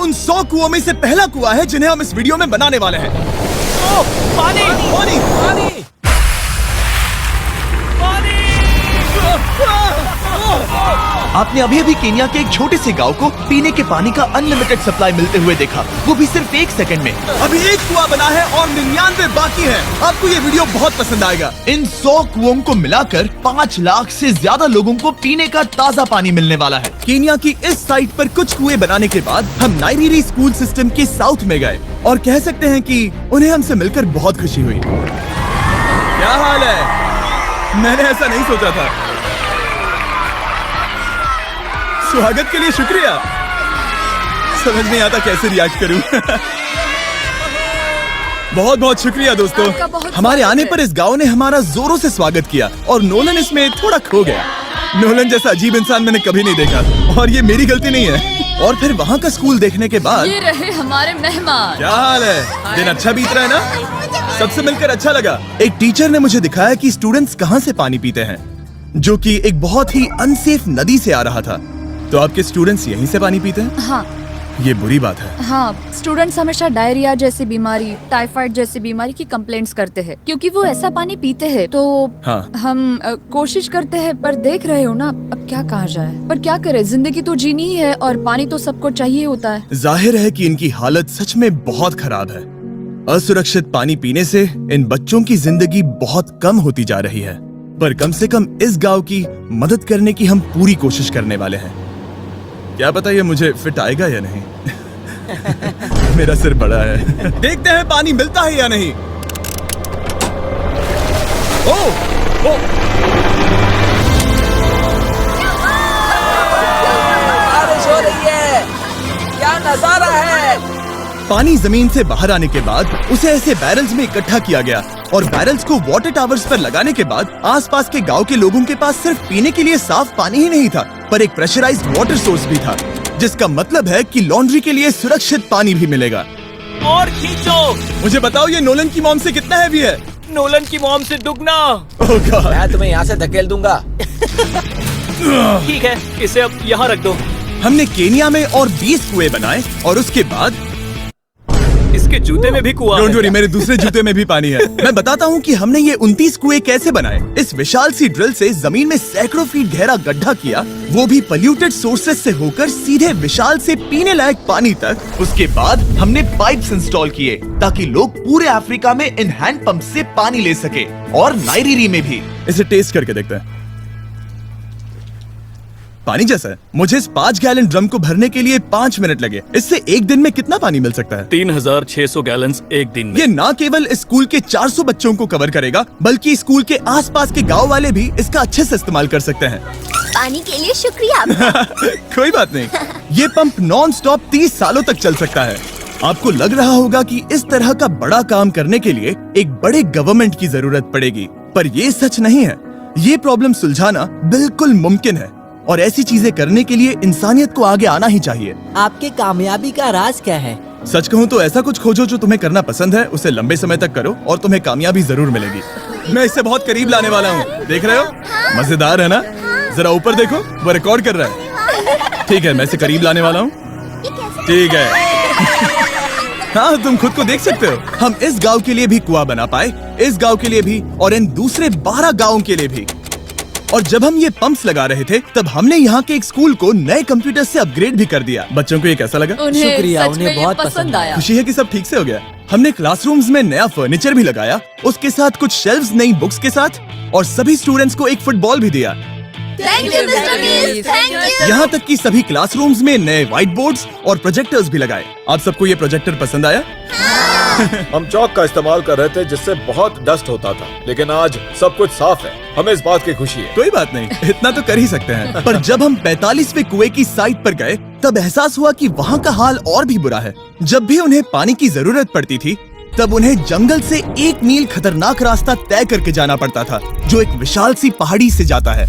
उन 100 कुओं में से पहला कुआं है जिन्हें हम इस वीडियो में बनाने वाले हैं। पानी पानी पानी आपने अभी अभी केन्या के एक छोटे से गांव को पीने के पानी का अनलिमिटेड सप्लाई मिलते हुए देखा, वो भी सिर्फ 1 सेकंड में। अभी एक कुआं बना है और 99 बाकी है। आपको ये वीडियो बहुत पसंद आएगा। इन 100 कुओं को मिलाकर 5 लाख से ज्यादा लोगों को पीने का ताज़ा पानी मिलने वाला है। केन्या की इस साइट पर कुछ कुएं बनाने के बाद हम नाइरीरी स्कूल सिस्टम के साउथ में गए और कह सकते हैं कि उन्हें हमसे मिलकर बहुत खुशी हुई। क्या हाल है? मैंने ऐसा नहीं सोचा था। स्वागत के लिए शुक्रिया। समझ नहीं आता कैसे रिएक्ट करूं। बहुत बहुत शुक्रिया दोस्तों। हमारे आने पर इस गांव ने हमारा जोरों से स्वागत किया और नोलन इसमें थोड़ा खो गया। नोलन जैसा अजीब इंसान मैंने कभी नहीं देखा और ये मेरी गलती नहीं है। और फिर वहाँ का स्कूल देखने के बाद ये रहे हमारे मेहमान। क्या हाल है? दिन अच्छा बीत रहा है ना? सबसे मिलकर अच्छा लगा। एक टीचर ने मुझे दिखाया कि स्टूडेंट्स कहाँ से पानी पीते हैं, जो कि एक बहुत ही अनसेफ नदी से आ रहा था। तो आपके स्टूडेंट्स यहीं से पानी पीते हैं? हाँ। ये बुरी बात है। हाँ, स्टूडेंट्स हमेशा डायरिया जैसी बीमारी, टाइफाइड जैसी बीमारी की कंप्लेंट्स करते हैं क्योंकि वो ऐसा पानी पीते हैं। तो हाँ। हम कोशिश करते हैं, पर देख रहे हो ना, अब क्या कहा जाए। पर क्या करे, जिंदगी तो जीनी ही है और पानी तो सबको चाहिए होता है। जाहिर है कि इनकी हालत सच में बहुत खराब है। असुरक्षित पानी पीने से इन बच्चों की जिंदगी बहुत कम होती जा रही है, पर कम से कम इस गांव की मदद करने की हम पूरी कोशिश करने वाले हैं। क्या पता ये मुझे फिट आएगा या नहीं। मेरा सिर बड़ा है। देखते हैं पानी मिलता है या नहीं। ओ, बारिश हो रही है। क्या नजारा है। पानी जमीन से बाहर आने के बाद उसे ऐसे बैरल्स में इकट्ठा किया गया और बैरल्स को वाटर टावर्स पर लगाने के बाद आसपास के गांव के लोगों के पास सिर्फ पीने के लिए साफ पानी ही नहीं था, पर एक प्रेशराइज्ड वाटर सोर्स भी था, जिसका मतलब है कि लॉन्ड्री के लिए सुरक्षित पानी भी मिलेगा। और खींचो। मुझे बताओ ये नोलन की मॉम से कितना हैवी है? नोलन की मॉम से दुगना। ओह गॉड। मैं तुम्हें यहाँ से धकेल दूंगा। ठीक है, इसे अब यहाँ रख दो। हमने केन्या में और 20 कुएं बनाए और उसके बाद इसके जूते में भी कुआं डोंट है वरी, क्या? मेरे दूसरे जूते में भी पानी है। मैं बताता हूँ कि हमने ये 29 कुएं कैसे बनाए। इस विशाल सी ड्रिल से जमीन में सैकड़ों फीट गहरा गड्ढा किया, वो भी पॉल्यूटेड सोर्सेज से होकर सीधे विशाल से पीने लायक पानी तक। उसके बाद हमने पाइप्स इंस्टॉल किए ताकि लोग पूरे अफ्रीका में इन हैंड पंप से पानी ले सके और नाइरीरी में भी। इसे टेस्ट करके देखते हैं। पानी जैसा है। मुझे इस 5 गैलन ड्रम को भरने के लिए 5 मिनट लगे। इससे एक दिन में कितना पानी मिल सकता है? 3600 गैलन्स एक दिन में। ये ना केवल स्कूल के 400 बच्चों को कवर करेगा, बल्कि स्कूल के आसपास के गांव वाले भी इसका अच्छे से इस्तेमाल कर सकते हैं। पानी के लिए शुक्रिया आपका। कोई बात नहीं। ये पंप नॉन स्टॉप 30 सालों तक चल सकता है। आपको लग रहा होगा कि इस तरह का बड़ा काम करने के लिए एक बड़े गवर्नमेंट की जरूरत पड़ेगी, पर ये सच नहीं है। ये प्रॉब्लम सुलझाना बिल्कुल मुमकिन है और ऐसी चीजें करने के लिए इंसानियत को आगे आना ही चाहिए। आपके कामयाबी का राज क्या है? सच कहूँ तो ऐसा कुछ खोजो जो तुम्हें करना पसंद है, उसे लंबे समय तक करो और तुम्हें कामयाबी जरूर मिलेगी। मैं इसे बहुत करीब लाने वाला हूँ, देख रहे हो? मजेदार है ना? जरा ऊपर देखो, वो रिकॉर्ड कर रहा है। ठीक है, मैं इसे करीब लाने वाला हूँ। ठीक है। हाँ, तुम खुद को देख सकते हो। हम इस गांव के लिए भी कुआं बना पाए, इस गांव के लिए भी और इन दूसरे 12 गांवों के लिए भी। और जब हम ये पंप्स लगा रहे थे, तब हमने यहाँ के एक स्कूल को नए कंप्यूटर से अपग्रेड भी कर दिया। बच्चों को ये कैसा लगा? उन्हें शुक्रिया, सच में उन्हें ये बहुत पसंद पसंद आया। खुशी है कि सब ठीक से हो गया। हमने क्लासरूम्स में नया फर्नीचर भी लगाया, उसके साथ कुछ शेल्व्स नई बुक्स के साथ, और सभी स्टूडेंट्स को एक फुटबॉल भी दिया। Thank you mister beast, thank you. यहाँ तक कि सभी क्लासरूम्स में नए व्हाइट बोर्ड्स और प्रोजेक्टर्स भी लगाए। आप सबको ये प्रोजेक्टर पसंद आया? हम चौक का इस्तेमाल कर रहे थे जिससे बहुत डस्ट होता था, लेकिन आज सब कुछ साफ है। हमें इस बात की खुशी है। कोई बात नहीं, इतना तो कर ही सकते हैं। पर जब हम 45वें कुएं की साइट पर गए, तब एहसास हुआ कि वहाँ का हाल और भी बुरा है। जब भी उन्हें पानी की जरूरत पड़ती थी, तब उन्हें जंगल से 1 मील खतरनाक रास्ता तय करके जाना पड़ता था, जो एक विशाल सी पहाड़ी से जाता है।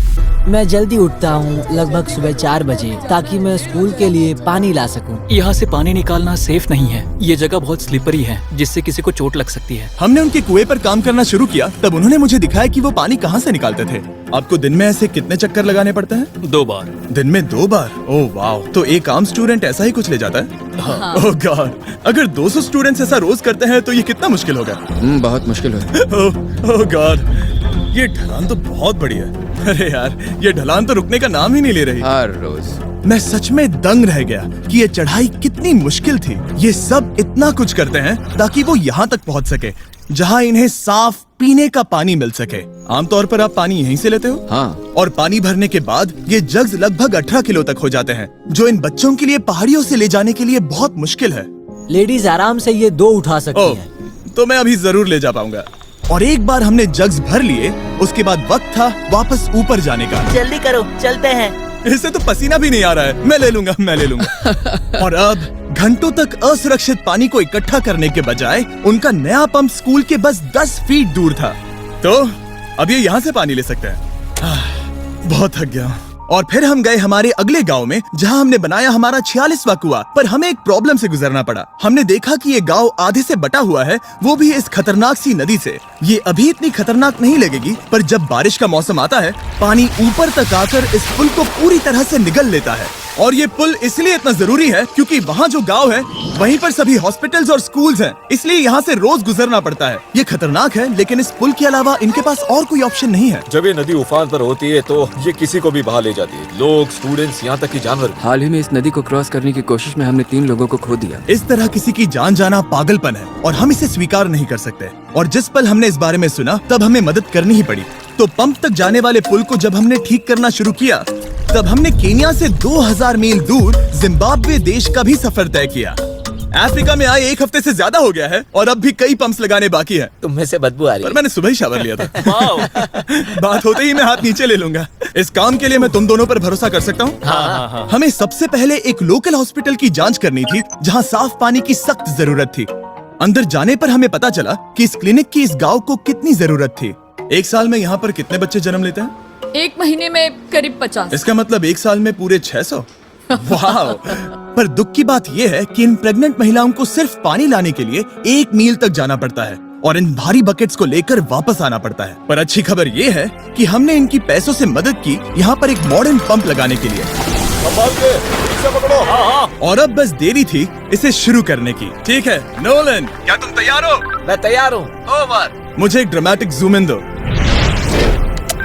मैं जल्दी उठता हूँ, लगभग सुबह 4 बजे, ताकि मैं स्कूल के लिए पानी ला सकूँ। यहाँ से पानी निकालना सेफ नहीं है। ये जगह बहुत स्लिपरी है, जिससे किसी को चोट लग सकती है। हमने उनके कुएं पर काम करना शुरू किया, तब उन्होंने मुझे दिखाया कि वो पानी कहाँ से निकालते थे। आपको दिन में ऐसे कितने चक्कर लगाने पड़ते हैं? 2 बार। दिन में 2 बार? ओह वाह! तो एक आम स्टूडेंट ऐसा ही कुछ ले जाता है? ओह गॉड, अगर 200 स्टूडेंट्स ऐसा रोज करते हैं तो ये कितना मुश्किल होगा। बहुत मुश्किल है। ओह गॉड, ये ढलान तो बहुत बड़ी है। अरे यार, ये ढलान तो रुकने का नाम ही नहीं ले रही। हर रोज मैं सच में दंग रह गया कि ये चढ़ाई कितनी मुश्किल थी। ये सब इतना कुछ करते हैं ताकि वो यहाँ तक पहुँच सके जहाँ इन्हें साफ पीने का पानी मिल सके। आमतौर पर आप पानी यहीं से लेते हो? हाँ। और पानी भरने के बाद ये जग्स लगभग 18 किलो तक हो जाते हैं, जो इन बच्चों के लिए पहाड़ियों से ले जाने के लिए बहुत मुश्किल है। लेडीज आराम से ये 2 उठा सकती ओह, हैं। तो मैं अभी जरूर ले जा पाऊंगा। और एक बार हमने जग्स भर लिए, उसके बाद वक्त था वापस ऊपर जाने का। जल्दी करो, चलते हैं। इससे तो पसीना भी नहीं आ रहा है। मैं ले लूंगा। और अब घंटों तक असुरक्षित पानी को इकट्ठा करने के बजाय उनका नया पंप स्कूल के बस 10 फीट दूर था। तो अब ये यहाँ से पानी ले सकते हैं। बहुत थक गया। और फिर हम गए हमारे अगले गांव में, जहां हमने बनाया हमारा 46वां कुआं। पर हमें एक प्रॉब्लम से गुजरना पड़ा। हमने देखा कि ये गांव आधे से बटा हुआ है, वो भी इस खतरनाक सी नदी से। ये अभी इतनी खतरनाक नहीं लगेगी, पर जब बारिश का मौसम आता है, पानी ऊपर तक आकर इस पुल को पूरी तरह से निगल लेता है। और ये पुल इसलिए इतना जरूरी है क्योंकि वहाँ जो गांव है, वहीं पर सभी हॉस्पिटल्स और स्कूल्स हैं, इसलिए यहाँ से रोज गुजरना पड़ता है। ये खतरनाक है, लेकिन इस पुल के अलावा इनके पास और कोई ऑप्शन नहीं है। जब ये नदी उफान पर होती है तो ये किसी को भी बहा ले जाती है, लोग, स्टूडेंट्स, यहाँ तक कि जानवर। हाल ही में इस नदी को क्रॉस करने की कोशिश में हमने 3 लोगों को खो दिया। इस तरह किसी की जान जाना पागलपन है और हम इसे स्वीकार नहीं कर सकते। और जिस पल हमने इस बारे में सुना, तब हमें मदद करनी ही पड़ी। तो पंप तक जाने वाले पुल को जब हमने ठीक करना शुरू किया, तब हमने केन्या से 2000 मील दूर जिम्बाब्वे देश का भी सफर तय किया। अफ्रीका में आए 1 हफ्ते से ज्यादा हो गया है और अब भी कई पंप्स लगाने बाकी है। तुम में से बदबू आ रही पर मैंने सुबह ही शावर लिया था। बात होते ही मैं हाथ नीचे ले लूंगा। इस काम के लिए मैं तुम दोनों पर भरोसा कर सकता हूँ। हाँ। हमें सबसे पहले एक लोकल हॉस्पिटल की जांच करनी थी, जहाँ साफ पानी की सख्त जरूरत थी। अंदर जाने पर हमें पता चला कि इस क्लिनिक की इस गांव को कितनी जरूरत थी। एक साल में यहाँ पर कितने बच्चे जन्म लेते हैं? 1 महीने में करीब 50। इसका मतलब एक साल में पूरे 600। वाह! पर दुख की बात यह है कि इन प्रेग्नेंट महिलाओं को सिर्फ पानी लाने के लिए 1 मील तक जाना पड़ता है और इन भारी बकेट्स को लेकर वापस आना पड़ता है। पर अच्छी खबर ये है कि हमने इनकी पैसों से मदद की यहाँ पर एक मॉडर्न पंप लगाने के लिए। संभाल के, इसे पकड़ो। और अब बस देरी थी इसे शुरू करने की। ठीक है नोलन, क्या तुम तैयार हो? मैं तैयार हूँ। ओवर। मुझे एक ड्रामेटिक जूम इन दो।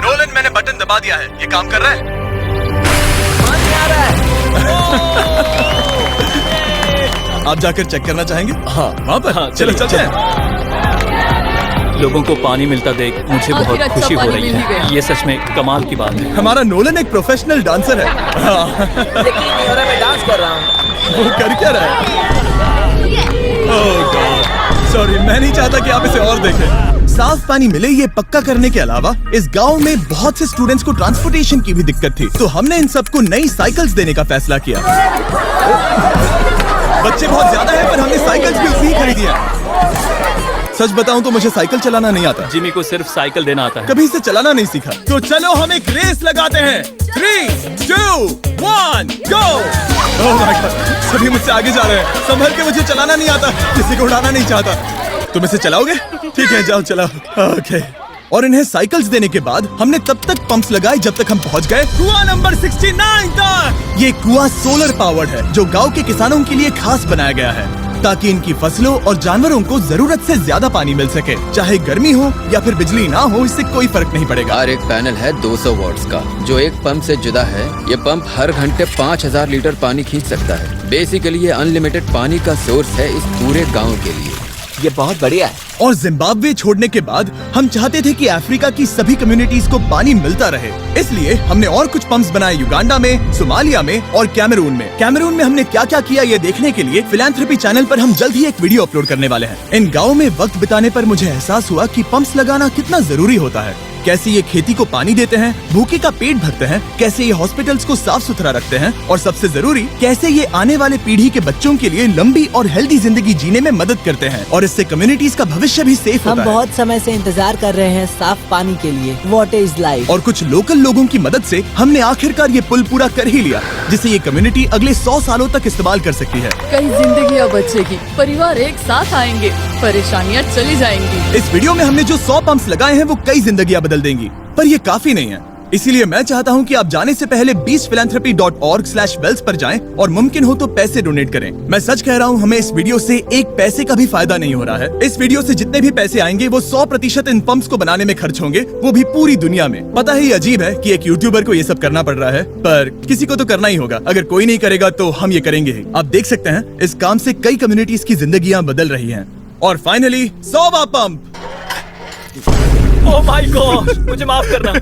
नोलन, मैंने बटन दबा दिया है, ये काम कर रहा है? आप जाकर चेक करना चाहेंगे? हाँ। वहाँ पर? हाँ, चलो चलिए, चलते हैं। लोगों को पानी मिलता देख मुझे आखिर बहुत अच्छा खुशी हो पानी रही मिल ही है। गया। ये सच में कमाल की बात है। हमारा नोलन एक प्रोफेशनल डांसर है। हाँ। मैं डांस कर रहा हूँ। वो कर क्या रहा है? ओह गॉड, सॉरी, मैं नहीं चाहता कि आप इसे और देखें। साफ पानी मिले ये पक्का करने के अलावा इस गांव में बहुत से स्टूडेंट्स को ट्रांसपोर्टेशन की भी दिक्कत थी, तो हमने इन सबको नई साइकिल्स देने का फैसला किया। बच्चे बहुत ज्यादा हैं, पर हमने साइकिल्स भी उतनी ही खरीदी है। सच बताऊं तो मुझे साइकिल चलाना नहीं आता। जिमी को सिर्फ साइकिल देना आता है। कभी इसे चलाना नहीं सीखा। तो चलो हम एक रेस लगाते हैं। 3, 2, 1, गो! ओह माय गॉड, सभी मुझसे आगे जा रहे हैं। संभल के, मुझे चलाना नहीं आता, किसी को उड़ाना नहीं चाहता। तुम इसे चलाओगे? ठीक है, जाओ चलाओ। ओके। और इन्हें साइकिल्स देने के बाद हमने तब तक पंप्स लगाए जब तक हम पहुंच गए कुआं नंबर 69 तक। ये कुआं सोलर पावर्ड है, जो गांव के किसानों के लिए खास बनाया गया है, ताकि इनकी फसलों और जानवरों को जरूरत से ज्यादा पानी मिल सके। चाहे गर्मी हो या फिर बिजली ना हो, इससे कोई फर्क नहीं पड़ेगा। और एक पैनल है 200 वॉट्स का, जो एक पंप से जुदा है। ये पंप हर घंटे 5000 लीटर पानी खींच सकता है। बेसिकली ये अनलिमिटेड पानी का सोर्स है इस पूरे गाँव के लिए। ये बहुत बढ़िया है। और जिम्बाब्वे छोड़ने के बाद हम चाहते थे कि अफ्रीका की सभी कम्युनिटीज को पानी मिलता रहे, इसलिए हमने और कुछ पंप्स बनाए युगांडा में, सोमालिया में और कैमरून में। कैमरून में हमने क्या क्या किया ये देखने के लिए फिलैंथ्रोपी चैनल पर हम जल्द ही एक वीडियो अपलोड करने वाले हैं। इन गाँव में वक्त बिताने पर मुझे एहसास हुआ कि पंप्स लगाना कितना जरूरी होता है। कैसे ये खेती को पानी देते हैं, भूखे का पेट भरते हैं, कैसे ये हॉस्पिटल्स को साफ सुथरा रखते हैं, और सबसे जरूरी कैसे ये आने वाले पीढ़ी के बच्चों के लिए लंबी और हेल्दी जिंदगी जीने में मदद करते हैं, और इससे कम्युनिटीज का भविष्य भी सेफ हम होता है। बहुत समय से इंतजार कर रहे हैं साफ पानी के लिए। Water is life. और कुछ लोकल लोगों की मदद से हमने आखिरकार ये पुल पूरा कर ही लिया, जिसे ये कम्युनिटी अगले 100 सालों तक इस्तेमाल कर सकती है। कई जिंदगियां बचेगी, परिवार एक साथ आएंगे, परेशानियां चली जाएंगी। इस वीडियो में हमने जो 100 पंप्स लगाए हैं वो कई जिंदगियां बदल देंगी, पर ये काफी नहीं है। इसीलिए मैं चाहता हूं कि आप जाने से पहले beachphilanthropy.org/wealth पर जाएं और मुमकिन हो तो पैसे डोनेट करें। मैं सच कह रहा हूं, हमें इस वीडियो से एक पैसे का भी फायदा नहीं हो रहा है। इस वीडियो से जितने भी पैसे आएंगे वो 100% इन पंप्स को बनाने में खर्च होंगे, वो भी पूरी दुनिया में। पता है ये अजीब है कि एक यूट्यूबर को ये सब करना पड़ रहा है, पर किसी को तो करना ही होगा। अगर कोई नहीं करेगा तो हम ये करेंगे ही। आप देख सकते हैं इस काम से कई कम्युनिटीज की जिंदगियां बदल रही हैं। और फाइनली 100वां पंप। ओह माय गॉड, मुझे माफ करना।